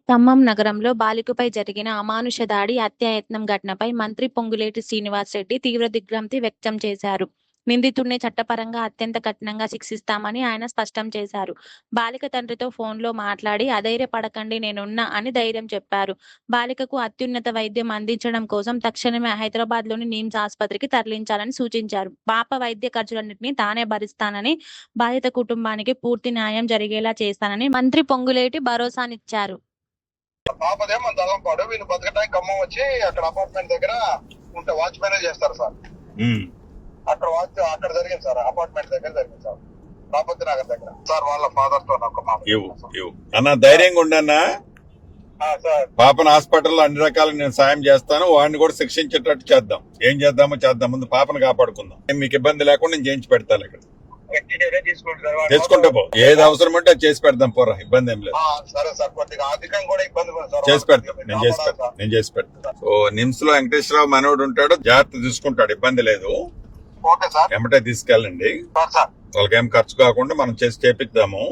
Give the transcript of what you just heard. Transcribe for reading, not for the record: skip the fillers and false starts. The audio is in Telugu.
ఖమ్మం నగరంలో బాలికపై జరిగిన అమానుష దాడి, హత్యాయత్నం ఘటనపై మంత్రి పొంగులేటి శ్రీనివాస్రెడ్డి తీవ్ర దిగ్భ్రాంతి వ్యక్తం చేశారు. నిందితుడిని చట్టపరంగా అత్యంత కఠినంగా శిక్షిస్తామని ఆయన స్పష్టం చేశారు. బాలిక తండ్రితో ఫోన్లో మాట్లాడి అధైర్యపడకండి నేనున్నా అని ధైర్యం చెప్పారు. బాలికకు అత్యున్నత వైద్యం అందించడం కోసం తక్షణమే హైదరాబాద్లోని నిమ్స్ ఆసుపత్రికి తరలించాలని సూచించారు. పాప వైద్య ఖర్చులన్నింటినీ తానే భరిస్తానని, బాధిత కుటుంబానికి పూర్తి న్యాయం జరిగేలా చేస్తానని మంత్రి పొంగులేటి భరోసానిచ్చారు. పాపదేమో దళంపాడు, వీళ్ళు బతకడానికి ఖమ్మం వచ్చి అక్కడ అపార్ట్మెంట్ దగ్గర ఉంటే వాచ్మెన్ చేస్తారు సార్. అక్కడ జరిగింది సార్, అపార్ట్మెంట్ దగ్గర జరిగింది సార్, రాపతి నగర్ దగ్గర సార్. వాళ్ళ ఫాదర్ తో నాకు అన్న ధైర్యంగా ఉండన్నా సార్. పాపను హాస్పిటల్లో అన్ని రకాల నేను సాయం చేస్తాను, వాడిని కూడా శిక్షించేటట్టు చేద్దాం. ఏం చేద్దామో చేద్దాం, ముందు పాపను కాపాడుకుందాం. మీకు ఇబ్బంది లేకుండా నేను చేయించి పెడతాను. ఇక్కడ తెచ్చుకుంటా పో, ఏది అవసరం అంటే అది చేసి పెడదాం, పోరా, ఇబ్బంది ఏం లేదు. సరే సార్, కొద్దిగా ఆర్థికంగా కూడా ఇబ్బంది చేసి పెడతాను, నేను చేసి పెడతాను. సో నిమ్స్ లో వెంకటేశ్వరరావు మనోడు ఉంటాడు, జాగ్రత్త చూసుకుంటాడు, ఇబ్బంది లేదు. ఓకే సార్, ఎమ్మటే తీసుకెళ్ళండి. సార్ వాళ్ళకేం ఖర్చు కాకుండా మనం చేసి చేపిద్దాము.